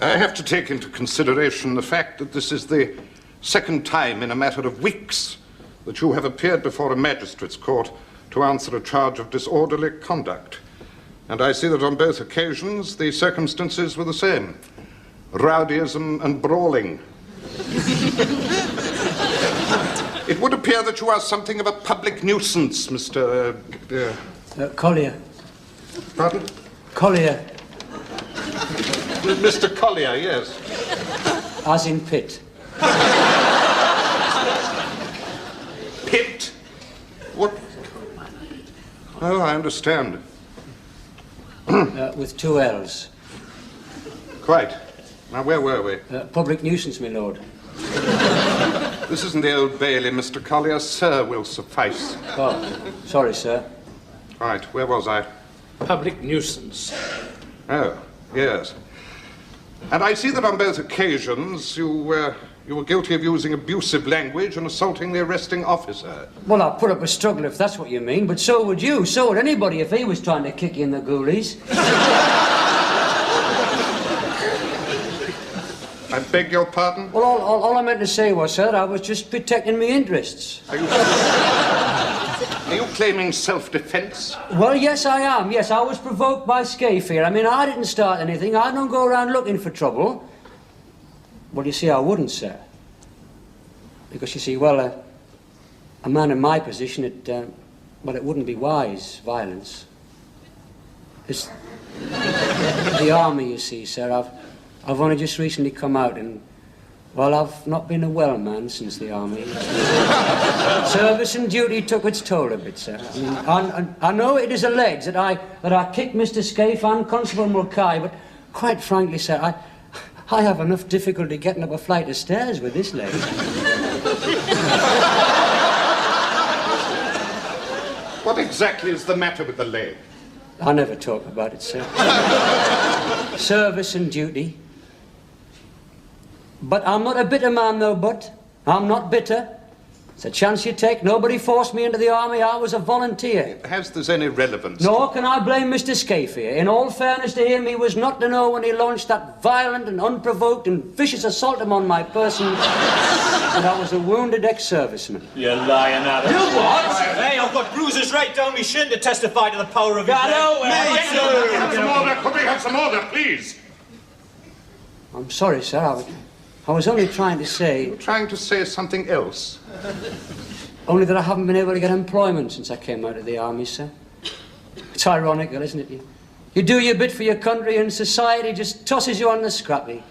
I have to take into consideration the fact that this is the second time in a matter of weeks that you have appeared before a magistrate's court to answer a charge of disorderly conduct. And I see that on both occasions the circumstances were the same. Rowdyism and brawling. It would appear that you are something of a public nuisance, Mr. Collier. Pardon? Collier. Mr. Collier, yes. As in Pitt. Pitt? What? Oh, I understand. With two L's. Quite. Now, where were we? Public nuisance, my lord. This isn't the Old Bailey, Mr. Collier. Sir will suffice. Oh, sorry, sir. Right, where was I? Public nuisance. Oh, yes. And I see that on both occasions you were guilty of using abusive language and assaulting the arresting officer. Well, I'll put up a struggle if that's what you mean, but so would you. So would anybody if he was trying to kick you in the ghoulies. I beg your pardon? Well, all I meant to say was, sir, I was just protecting my interests. Are you claiming self-defense? Well, yes, I am. Yes, I was provoked by Scaife here. I mean, I didn't start anything. I don't go around looking for trouble. Well, you see, I wouldn't, sir. Because, you see, well, a man in my position, it wouldn't be wise, violence. It's the army, you see, sir. I've only just recently come out and, well, I've not been a well man since the army. Service and duty took its toll a bit, sir. I mean, I know it is alleged that I kicked Mr. Scaife and Constable Mulcahy, but quite frankly, sir, I have enough difficulty getting up a flight of stairs with this leg. What exactly is the matter with the leg? I never talk about it, sir. Service and duty. But I'm not a bitter man, though, but I'm not bitter. It's a chance you take. Nobody forced me into the army. I was a volunteer. Has this any relevance? Nor can I blame Mr. Scaife here. In all fairness to him, he was not to know when he launched that violent and unprovoked and vicious assault upon my person that I was a wounded ex-serviceman. You're lying at it. You what? Hey, I've got bruises right down my shin to testify to the power of his leg. Have some order. Could we have some order, please? I'm sorry, sir. I was only trying to say... You're trying to say something else? Only that I haven't been able to get employment since I came out of the army, sir. It's ironical, isn't it? You do your bit for your country and society just tosses you on the scrappy.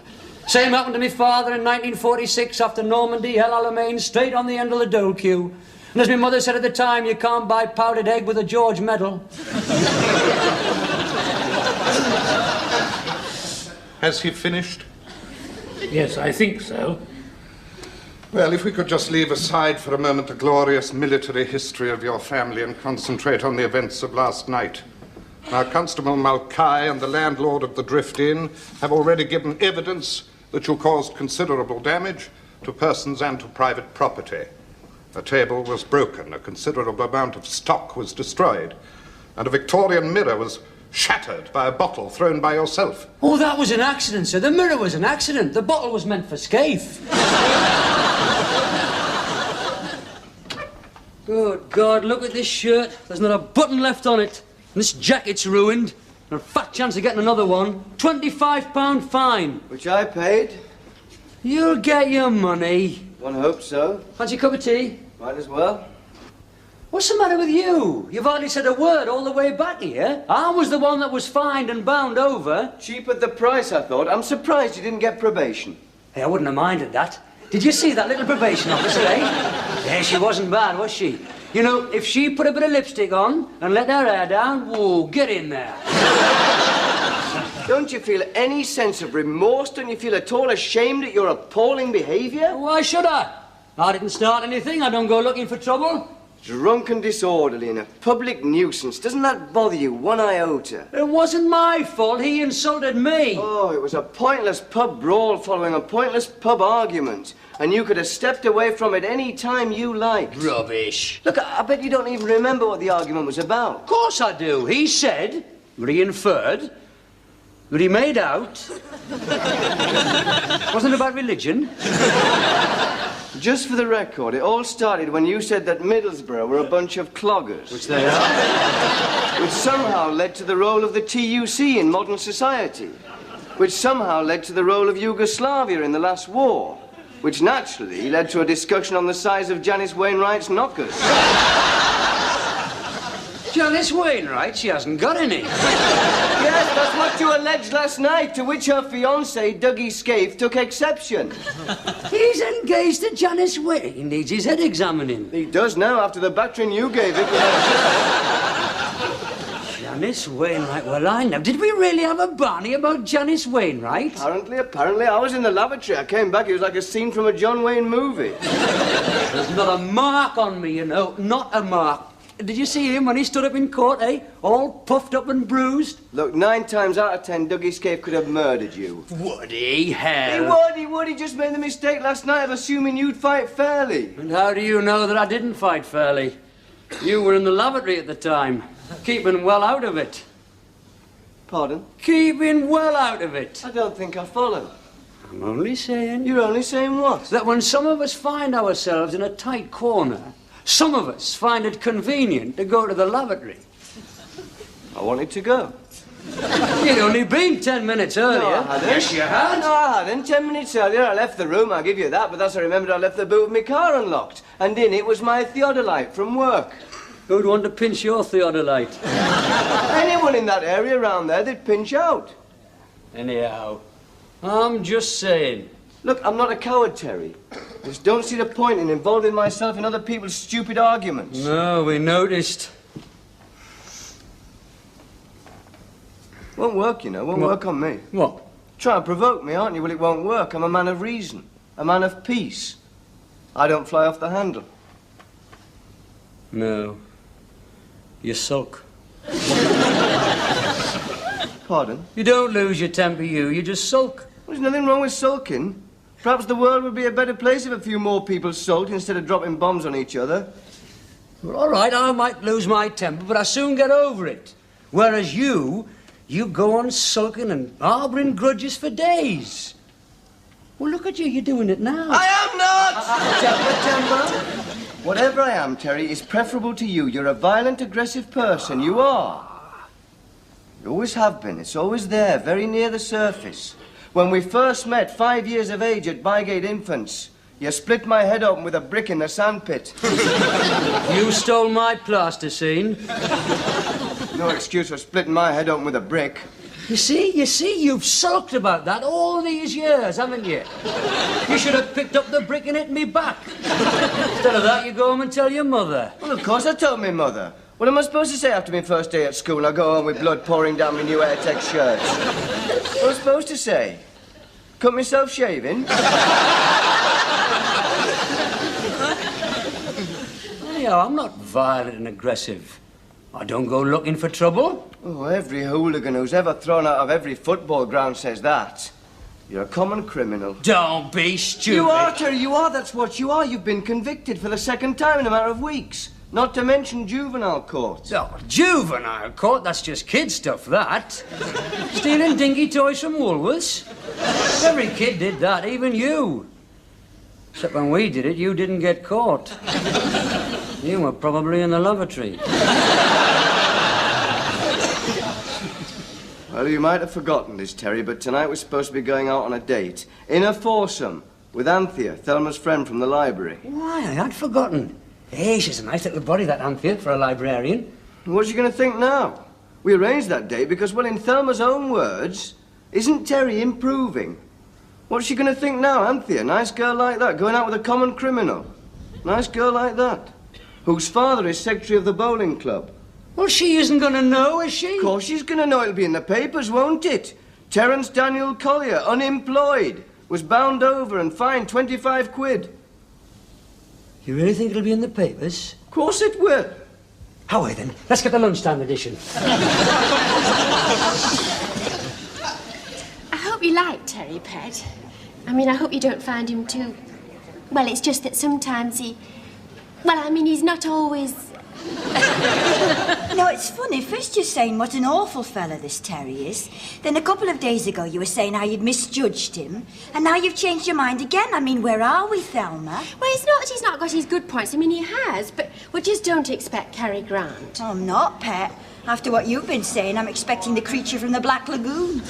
Same happened to my father in 1946 after Normandy, El Alamein, straight on the end of the dole queue. And as my mother said at the time, you can't buy powdered egg with a George medal. Has he finished? Yes, I think so. Well, if we could just leave aside for a moment the glorious military history of your family and concentrate on the events of last night. Now, Constable Mulcahy and the landlord of the Drift Inn have already given evidence that you caused considerable damage to persons and to private property. A table was broken, a considerable amount of stock was destroyed, and a Victorian mirror was shattered by a bottle thrown by yourself. Oh, that was an accident, sir. The mirror was an accident. The bottle was meant for Scaife. Good God, look at this shirt. There's not a button left on it. And this jacket's ruined. And a fat chance of getting another one. £25 fine. Which I paid. You'll get your money. One hopes so. Fancy a cup of tea? Might as well. What's the matter with you? You've hardly said a word all the way back here. I was the one that was fined and bound over. Cheap at the price, I thought. I'm surprised you didn't get probation. Hey, I wouldn't have minded that. Did you see that little probation officer, eh? Yeah, she wasn't bad, was she? You know, if she put a bit of lipstick on and let her hair down, whoa, get in there. Don't you feel any sense of remorse? Don't you feel at all ashamed at your appalling behaviour? Why should I? I didn't start anything. I don't go looking for trouble. Drunk and disorderly and a public nuisance. Doesn't that bother you one iota? It wasn't my fault. He insulted me. Oh, it was a pointless pub brawl following a pointless pub argument. And you could have stepped away from it any time you liked. Rubbish. Look, I bet you don't even remember what the argument was about. Of course I do. He said, what he inferred, But he made out. Wasn't about religion. Just for the record, it all started when you said that Middlesbrough were a bunch of cloggers. Which they are. Which somehow led to the role of the TUC in modern society. Which somehow led to the role of Yugoslavia in the last war. Which naturally led to a discussion on the size of Janice Wainwright's knockers. Janice Wainwright, she hasn't got any. Yes, that's what you alleged last night, to which her fiancé, Dougie Scaife, took exception. He's engaged to Janice Wainwright. He needs his head examining. He does now, after the battering you gave it. Janice Wainwright, well, I know. Did we really have a Barney about Janice Wainwright? Apparently. I was in the lavatory. I came back, it was like a scene from a John Wayne movie. There's not a mark on me, you know. Not a mark. Did you see him when he stood up in court, eh? All puffed up and bruised? Look, 9 times out of 10, Dougie Scaife could have murdered you. Would he? Hell. He would. He just made the mistake last night of assuming you'd fight fairly. And how do you know that I didn't fight fairly? You were in the lavatory at the time, keeping well out of it. Pardon? Keeping well out of it. I don't think I follow. I'm only saying... You're only saying what? That when some of us find ourselves in a tight corner, some of us find it convenient to go to the lavatory. I wanted to go. You'd only been 10 minutes earlier. No, I hadn't. Yes, you had. No, I hadn't. 10 minutes earlier, I left the room, I'll give you that, but thus I remembered I left the boot of my car unlocked. And in it was my theodolite from work. Who'd want to pinch your theodolite? Anyone in that area around there, they'd pinch out. Anyhow, I'm just saying. Look, I'm not a coward, Terry. I just don't see the point in involving myself in other people's stupid arguments. No, we noticed. Won't work, you know. Won't work on me. What? Try and provoke me, aren't you? Well, it won't work. I'm a man of reason. A man of peace. I don't fly off the handle. No. You sulk. Pardon? You don't lose your temper, you just sulk. There's nothing wrong with sulking. Perhaps the world would be a better place if a few more people sulked instead of dropping bombs on each other. Well, all right, I might lose my temper, but I soon get over it. Whereas you go on sulking and harbouring grudges for days. Well, look at you, you're doing it now. I am not! Temper. Whatever I am, Terry, is preferable to you. You're a violent, aggressive person. You are. You always have been. It's always there, very near the surface. When we first met, 5 years of age at Bygate Infants, you split my head open with a brick in the sandpit. You stole my plasticine. No excuse for splitting my head open with a brick. You see, you've sulked about that all these years, haven't you? You should have picked up the brick and hit me back. Instead of that, you go home and tell your mother. Well, of course I told my mother. What am I supposed to say after my first day at school? I go home with blood pouring down my new Airtex shirt. What am I supposed to say? Cut myself shaving? Anyhow, I'm not violent and aggressive. I don't go looking for trouble. Oh, every hooligan who's ever thrown out of every football ground says that. You're a common criminal. Don't be stupid. You are, Terry, you are. That's what you are. You've been convicted for the second time in a matter of weeks. Not to mention juvenile court. Oh, juvenile court? That's just kid stuff, that. Stealing dinky toys from Woolworths? Every kid did that, even you. Except when we did it, you didn't get caught. You were probably in the lavatory. Well, you might have forgotten this, Terry, but tonight we're supposed to be going out on a date. In a foursome. With Anthea, Thelma's friend from the library. Why, I had forgotten. Hey, she's a nice little body, that Anthea, for a librarian. What's she going to think now? We arranged that date because, well, in Thelma's own words, isn't Terry improving? What's she going to think now, Anthea? Nice girl like that, going out with a common criminal. Nice girl like that, whose father is secretary of the bowling club. Well, she isn't going to know, is she? Of course she's going to know. It'll be in the papers, won't it? Terence Daniel Collier, unemployed, was bound over and fined 25 quid. You really think it'll be in the papers? Of course it will. How are then? Let's get the lunchtime edition. I hope you like Terry, Pet. I mean, I hope you don't find him too... Well, it's just that sometimes he... Well, I mean, he's not always... No, it's funny. First you're saying what an awful fella this Terry is. Then a couple of days ago you were saying how you'd misjudged him. And now you've changed your mind again. I mean, where are we, Thelma? Well, it's not that he's not got his good points. I mean, he has, but we just don't expect Cary Grant. Oh, I'm not, Pet. After what you've been saying, I'm expecting the creature from the Black Lagoon.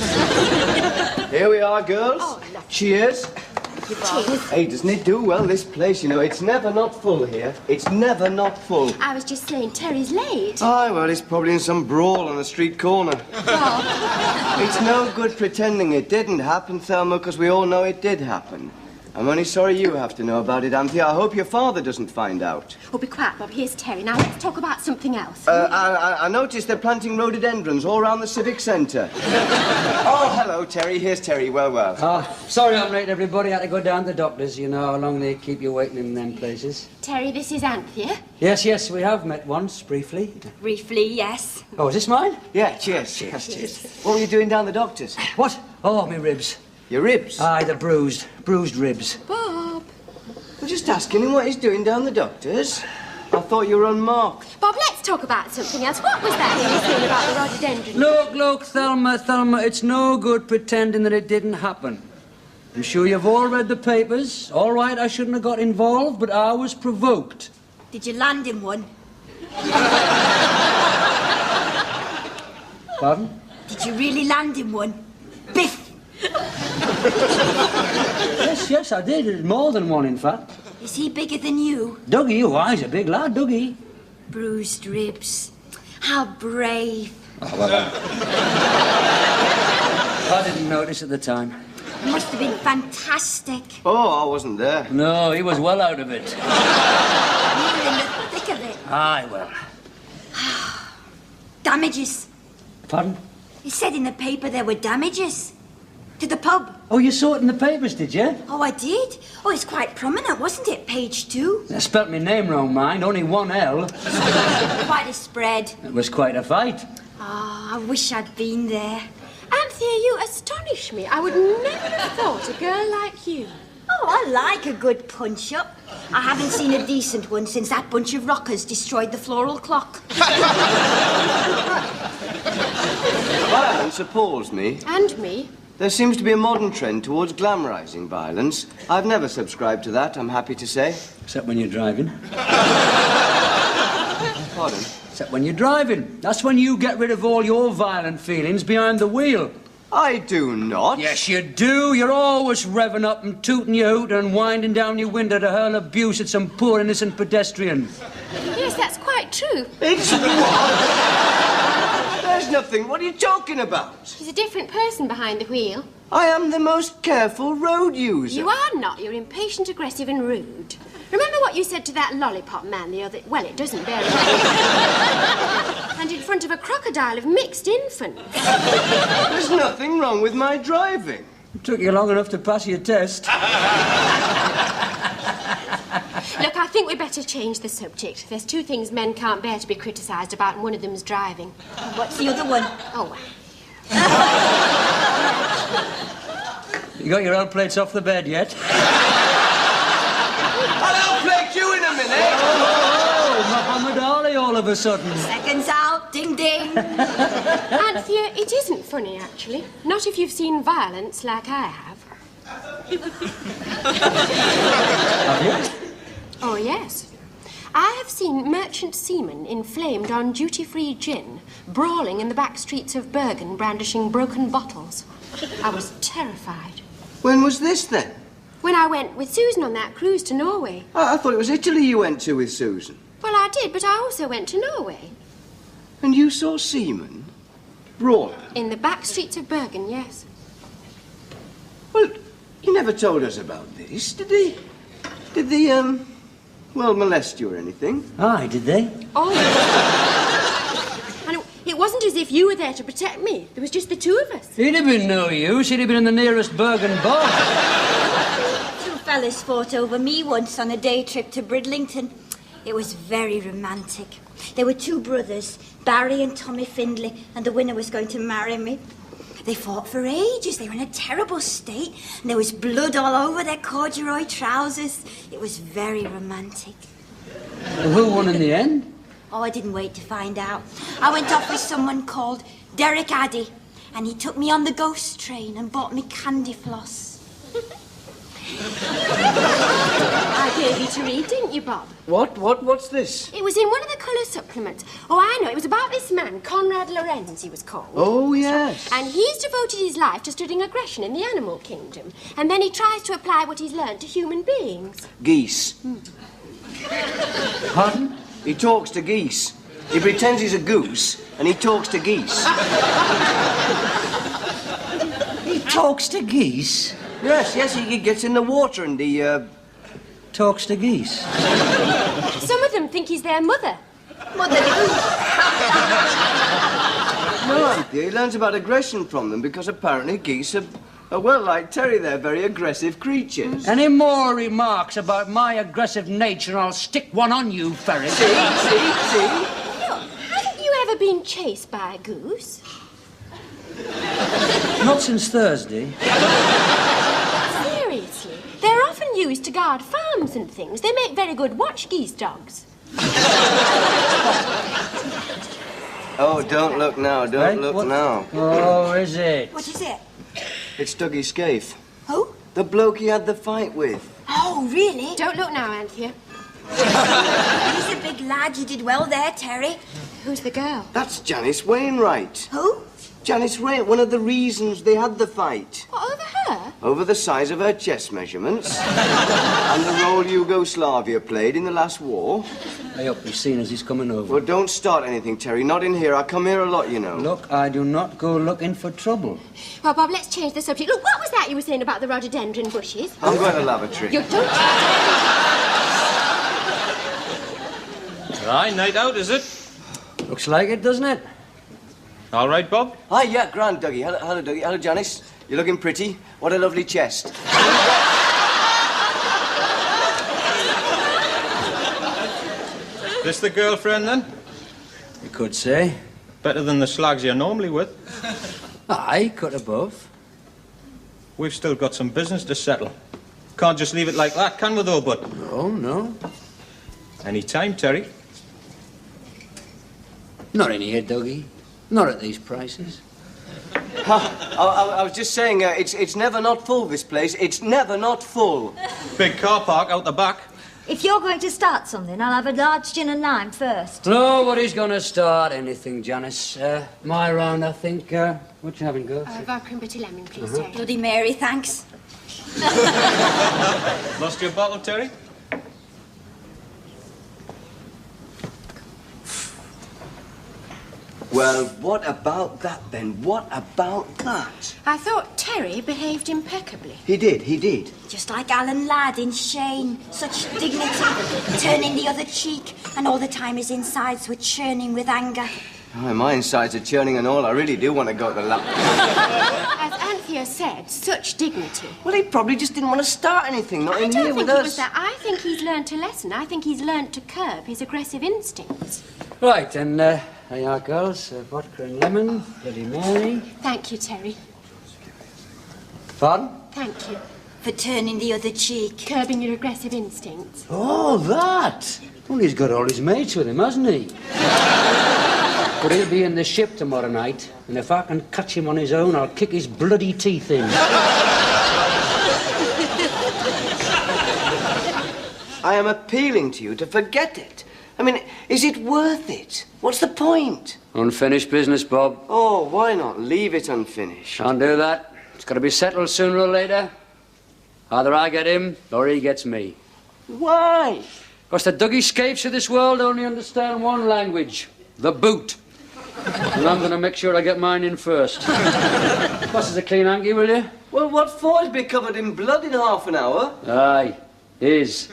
Here we are, girls. Oh, lovely. Cheers. Cheers. Hey, doesn't it do well, this place? You know, it's never not full here. It's never not full. I was just saying, Terry's late. Aye, well, he's probably in some brawl on the street corner. Oh. It's no good pretending it didn't happen, Thelma, because we all know it did happen. I'm only sorry you have to know about it, Anthea. I hope your father doesn't find out. Oh, be quiet, Bob. Here's Terry. Now, let's talk about something else. I noticed they're planting rhododendrons all around the civic centre. Oh, hello, Terry. Here's Terry. Well. Oh, sorry I'm late, everybody. I had to go down to the doctor's. You know how long they keep you waiting in them places. Terry, this is Anthea. Yes, we have met once, briefly. Briefly, yes. Oh, is this mine? Yeah, cheers. What were you doing down the doctor's? What? Oh, my ribs. Your ribs? Aye, the bruised ribs. Bob. I'm just asking him what he's doing down the doctor's. I thought you were unmarked. Bob, let's talk about something else. What was that you were saying about the rhododendron? Look, Thelma, it's no good pretending that it didn't happen. I'm sure you've all read the papers. All right, I shouldn't have got involved, but I was provoked. Did you land in one? Pardon? Did you really land in one? Biff! Yes, I did. More than one, in fact. Is he bigger than you? Dougie, oh, he's a big lad, Dougie. Bruised ribs. How brave. I didn't notice at the time. Must have been fantastic. Oh, I wasn't there. No, he was well out of it. You were in the thick of it. Aye, well. Damages. Pardon? He said in the paper there were damages. To the pub. Oh, you saw it in the papers, did you? Oh, I did. Oh, it's quite prominent, wasn't it? Page 2. They spelt my name wrong, mind. Only one L. Quite a spread. It was quite a fight. Oh, I wish I'd been there. Anthea, you astonish me. I would never have thought a girl like you. Oh, I like a good punch-up. I haven't seen a decent one since that bunch of rockers destroyed the floral clock. Violence appalls me. And me. There seems to be a modern trend towards glamorizing violence. I've never subscribed to that, I'm happy to say. Except when you're driving. Pardon? Except when you're driving. That's when you get rid of all your violent feelings behind the wheel. I do not. Yes, you do. You're always revving up and tooting your hoot and winding down your window to hurl abuse at some poor innocent pedestrian. Yes, that's quite true. It's what? There's nothing. What are you talking about? He's a different person behind the wheel. I am the most careful road user. You are not. You're impatient, aggressive and rude. Remember what you said to that lollipop man the other... Well, it doesn't bear it. And in front of a crocodile of mixed infants. There's nothing wrong with my driving. It took you long enough to pass your test. Look, I think we better change the subject. There's two things men can't bear to be criticised about, and one of them's driving. What's the other one? Oh, You got your old plates off the bed yet? I'll outplay you in a minute. Oh, Muhammad Ali all of a sudden. Seconds out. Ding, ding. Anthea, it isn't funny, actually. Not if you've seen violence like I have. Have you? Oh, yes. I have seen merchant seamen inflamed on duty-free gin, brawling in the back streets of Bergen, brandishing broken bottles. I was terrified. When was this, then? When I went with Susan on that cruise to Norway. I thought it was Italy you went to with Susan. Well, I did, but I also went to Norway. And you saw seamen brawling? In the back streets of Bergen, yes. Well, he never told us about this, did he? Did they, well, molest you or anything? Aye, did they? Oh. And it wasn't as if you were there to protect me. There was just the two of us. He'd have been no use. He'd have been in the nearest Bergen bar. Two fellas fought over me once on a day trip to Bridlington. It was very romantic. There were two brothers, Barry and Tommy Findlay, and the winner was going to marry me. They fought for ages. They were in a terrible state, and there was blood all over their corduroy trousers. It was very romantic. Who won in the end? Oh, I didn't wait to find out. I went off with someone called Derek Addy, and he took me on the ghost train and bought me candy floss. I gave you to read, didn't you, Bob? What's this? It was in one of the colour supplements. Oh, I know. It was about this man, Conrad Lorenz, he was called. Oh, yes. And he's devoted his life to studying aggression in the animal kingdom. And then he tries to apply what he's learned to human beings. Geese. Pardon? He talks to geese. He pretends he's a goose, and he talks to geese. He talks to geese? Yes, he gets in the water and he, Talks to geese? Some of them think he's their mother. Mother Goose. No, Anthea, he learns about aggression from them because apparently geese are well, like Terry, they're very aggressive creatures. Any more remarks about my aggressive nature, I'll stick one on you, ferret. See? Haven't you ever been chased by a goose? Not since Thursday. Seriously? They're often used to guard farms and things. They make very good watch geese dogs. Oh, don't look now, don't look now. Oh, is it? What is it? It's Dougie Scaife. Who? The bloke he had the fight with. Oh, really? Don't look now, Anthea. He's a big lad. You did well there, Terry. Who's the girl? That's Janice Wainwright. Who? Janice Wainwright, one of the reasons they had the fight. What, over her? Over the size of her chest measurements and the role Yugoslavia played in the last war. I hope you've seen as he's coming over. Well, don't start anything, Terry. Not in here. I come here a lot, you know. Look, I do not go looking for trouble. Well, Bob, let's change the subject. Look, what was that you were saying about the rhododendron bushes? I'm going to lavatory. You don't... Aye, night out, is it? Looks like it, doesn't it? All right, Bob? Hi, yeah, grand, Dougie. Hello, Dougie. Hello, Janice. You're looking pretty. What a lovely chest. This the girlfriend, then? You could say. Better than the slags you're normally with. Aye, cut above. We've still got some business to settle. Can't just leave it like that, can we, though, bud? Oh, no. Any time, Terry. Not in here, Dougie. Not at these prices. I was just saying, it's never not full, this place. It's never not full. Big car park out the back. If you're going to start something, I'll have a large gin and lime first. Nobody's going to start anything, Janice. My round, I think. What you having, girls? Vodka and bitter lemon, please, Terry. Bloody Mary, thanks. Lost your bottle, Terry? Well, what about that, then? What about that? I thought Terry behaved impeccably. He did. Just like Alan Ladd in Shane. Such dignity, turning the other cheek, and all the time his insides were churning with anger. Oh, my insides are churning and all. I really do want to go to the lap. As Anthea said, such dignity. Well, he probably just didn't want to start anything, not I in don't here think with it us. was that. I think he's learned a lesson. I think he's learned to curb his aggressive instincts. Right, and there you are, girls. Vodka and lemon, Bloody Mary. Thank you, Terry. Pardon? Thank you. For turning the other cheek. Curbing your aggressive instincts. Oh, that! Well, he's got all his mates with him, hasn't he? But he'll be in the ship tomorrow night, and if I can catch him on his own, I'll kick his bloody teeth in. I am appealing to you to forget it. I mean, is it worth it? What's the point? Unfinished business, Bob. Oh, why not leave it unfinished? Can't do that. It's got to be settled sooner or later. Either I get him, or he gets me. Why? Because the Dougie Scapes of this world only understand one language. The boot. And I'm going to make sure I get mine in first. Pass us a clean hanky, will you? Well, what for? He'll be covered in blood in half an hour. Aye, is.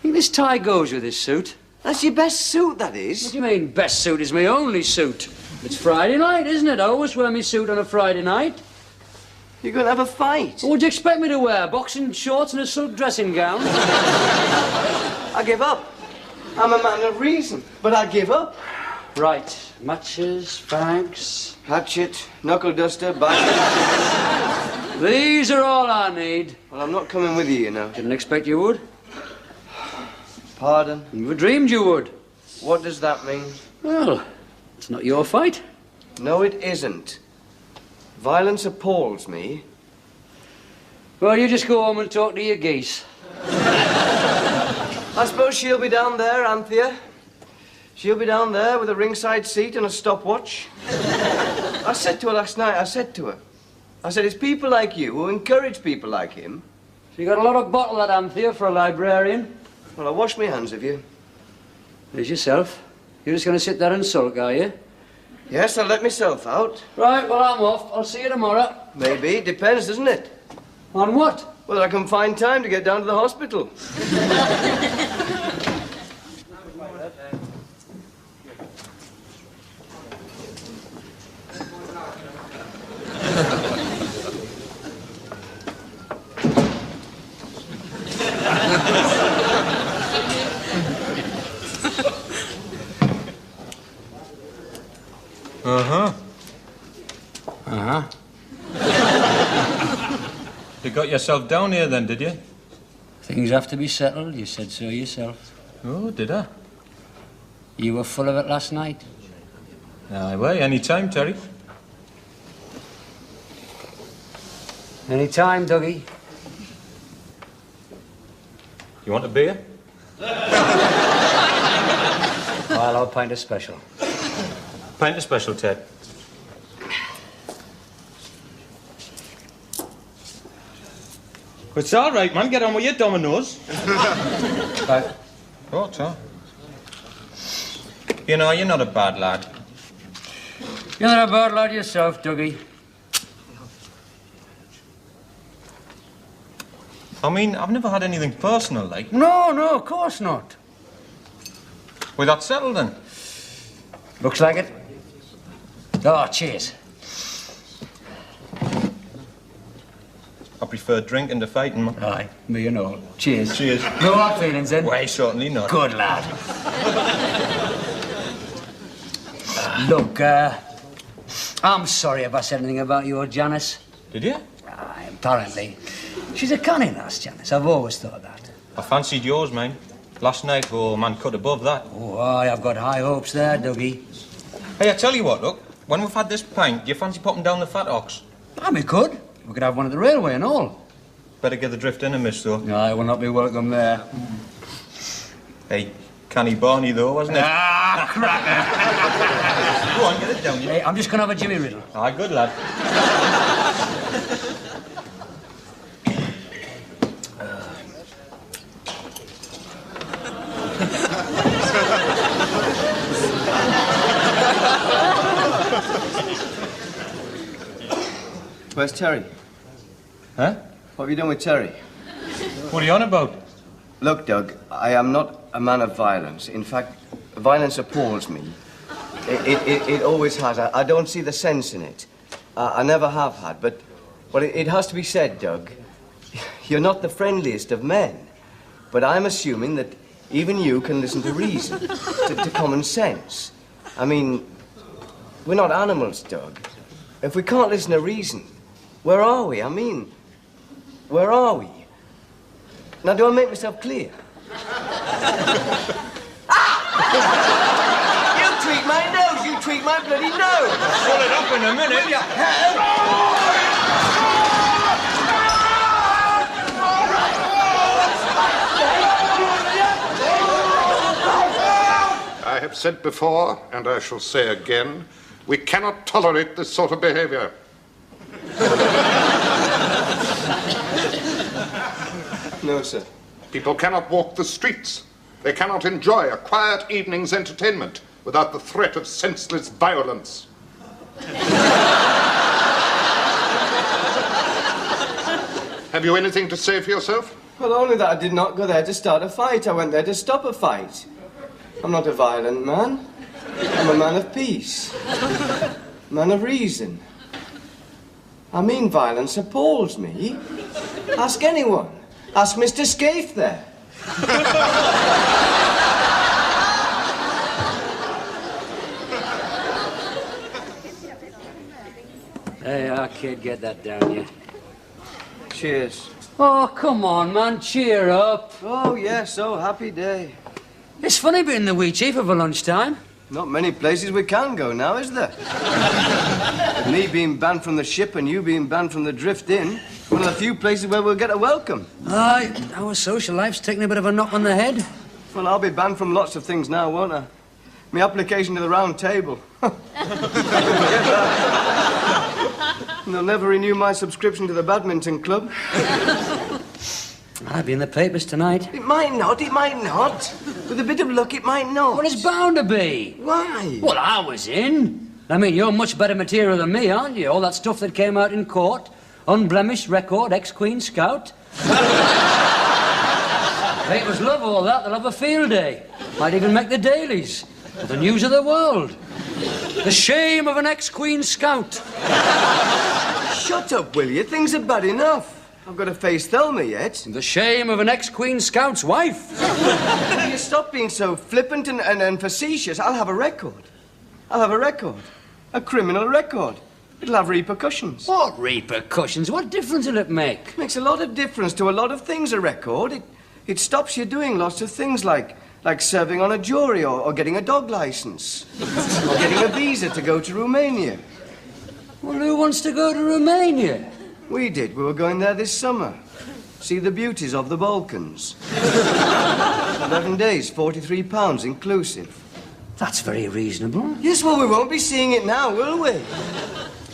Think this tie goes with this suit? That's your best suit, that What is. do you mean, best suit is my only suit? It's Friday night, isn't it? I always wear my suit on a Friday night. You're going to have a fight. What would you expect me to wear? Boxing shorts and a silk dressing gown? I give up. I'm a man of reason, but I give up. Right. Matches, fags. Hatchet, knuckle duster, basket. These are all I need. Well, I'm not coming with you, you know. Didn't expect you would. Pardon? Never dreamed you would. What does that mean? Well, it's not your fight. No, it isn't. Violence appalls me. Well, you just go home and talk to your geese. I suppose she'll be down there, Anthea. She'll be down there with a ringside seat and a stopwatch. I said to her last night, I said, it's people like you who encourage people like him. So you got a lot of bottle, that Anthea, for a librarian? Well, I wash my hands of you. There's yourself. You're just going to sit there and sulk, are you? Yes, I'll let myself out. Right, well, I'm off. I'll see you tomorrow. Maybe. Depends, doesn't it? On what? Whether I can find time to get down to the hospital. Uh-huh. Uh-huh. You got yourself down here then, did you? Things have to be settled. You said so yourself. Oh, did I? You were full of it last night. Aye, well, any time, Terry. Any time, Dougie. You want a beer? I'll have a pint of special. Pint of special, Ted. It's all right, man. Get on with your dominoes. Right. Oh, so. You know, you're not a bad lad. You're not a bad lad yourself, Dougie. I mean, I've never had anything personal, like. No, of course not. With that settled, then? Looks like it. Oh, cheers. I prefer drinking to fighting, man. Aye, me and all. Cheers. Cheers. No hard feelings, then? Why, certainly not. Good lad. Look, I'm sorry if I said anything about your Janice. Did you? Apparently. She's a canny lass, Janice. I've always thought that. I fancied yours, mate. Last night, oh, man, cut above that. Oh, I've got high hopes there, Dougie. Hey, I tell you what, look. When we've had this pint, do you fancy popping down the Fat Ox? We could. We could have one at the railway and all. Better give the drift in a miss, though. No, I will not be welcome there. Hey, canny Barney, though, wasn't it? Ah, cracker. Go on, get it down, you. Hey, I'm just going to have a Jimmy Riddle. Aye, good lad. Where's Terry? Huh? What have you done with Terry? What are you on about? Look, Doug, I am not a man of violence. In fact, violence appalls me. It always has. I don't see the sense in it. I never have had. But it has to be said, Doug, you're not the friendliest of men. But I'm assuming that even you can listen to reason, to common sense. I mean, we're not animals, Doug. If we can't listen to reason, where are we? I mean, where are we? Now, do I make myself clear? You tweak my nose, you tweak my bloody nose! Pull it up in a minute. With your hand. I have said before, and I shall say again, we cannot tolerate this sort of behavior. No, sir. People cannot walk the streets. They cannot enjoy a quiet evening's entertainment without the threat of senseless violence. Have you anything to say for yourself? Well, only that I did not go there to start a fight. I went there to stop a fight. I'm not a violent man. I'm a man of peace. A man of reason. I mean, violence appalls me. Ask anyone. Ask Mr. Scaife there. Hey, kid, get that down, yeah. Cheers. Oh, come on, man, cheer up. Oh, yes, oh, happy day. It's funny being the wee chief of a lunchtime. Not many places we can go now, is there? With me being banned from the ship and you being banned from the Drift Inn, one of the few places where we'll get a welcome. Aye, our social life's taking a bit of a knock on the head. Well, I'll be banned from lots of things now, won't I? My application to the Round Table. And they'll never renew my subscription to the badminton club. I'll be in the papers tonight. It might not, it might not. With a bit of luck, it might not. Well, it's bound to be. Why? Well, I was in. I mean, you're much better material than me, aren't you? All that stuff that came out in court. Unblemished record, ex-Queen Scout. Papers love all that. They'll have a field day. Might even make the dailies. The news of the world. The shame of an ex-Queen Scout. Shut up, will you? Things are bad enough. I've got to face Thelma yet. The shame of an ex-Queen Scout's wife. If you stop being so flippant and facetious, I'll have a record. I'll have a record. A criminal record. It'll have repercussions. What repercussions? What difference will it make? Makes a lot of difference to a lot of things, a record. It stops you doing lots of things like serving on a jury or getting a dog license. Or getting a visa to go to Romania. Well, who wants to go to Romania? We did. We were going there this summer. See the beauties of the Balkans. 11 days, £43 inclusive. That's very reasonable. Yes, well, we won't be seeing it now, will we?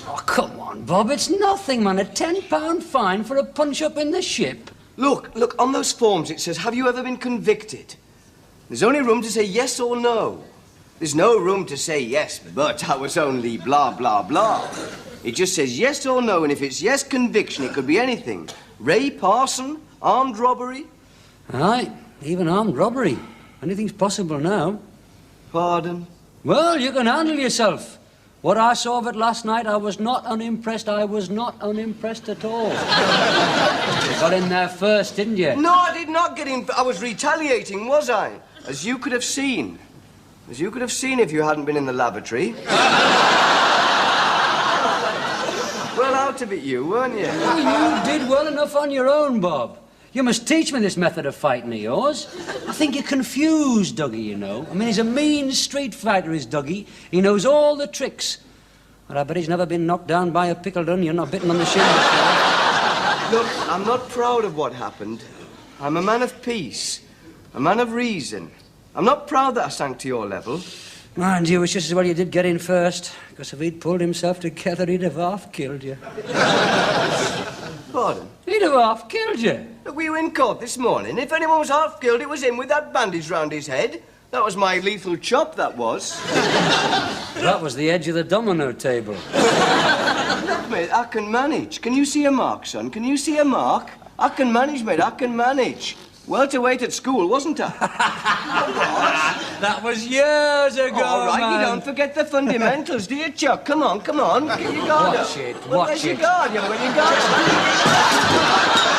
Oh, come on, Bob. It's nothing, man. A £10 fine for a punch-up in the ship. Look, on those forms it says, have you ever been convicted? There's only room to say yes or no. There's no room to say yes, but I was only blah, blah, blah. It just says yes or no, and if it's yes, conviction, it could be anything. Rape, arson, armed robbery. Aye, even armed robbery. Anything's possible now. Pardon? Well, you can handle yourself. What I saw of it last night, I was not unimpressed. I was not unimpressed at all. You got in there first, didn't you? No, I did not get in. I was retaliating, was I? As you could have seen. As you could have seen if you hadn't been in the lavatory. Well out of it, you, weren't you? Well, you did well enough on your own, Bob. You must teach me this method of fighting of yours. I think you confuse Dougie, you know. I mean, he's a mean street fighter, is Dougie. He knows all the tricks. But I bet he's never been knocked down by a pickled onion or bitten on the shin before. Look, I'm not proud of what happened. I'm a man of peace. A man of reason. I'm not proud that I sank to your level. Mind you, it's just as well you did get in first. Because if he'd pulled himself together, he'd have half killed you. Pardon? He'd have half killed you. Look, we were in court this morning. If anyone was half killed, it was him with that bandage round his head. That was my lethal chop, that was. That was the edge of the domino table. Look, mate, I can manage. Can you see a mark, son? Can you see a mark? I can manage, mate, I can manage. Welterweight at school, wasn't I? That was years ago, All right, man. you don't forget the fundamentals, do you, Chuck? Come on. Get your guard up. Watch it, Well, watch where's your it. guard? You haven't got your guard up.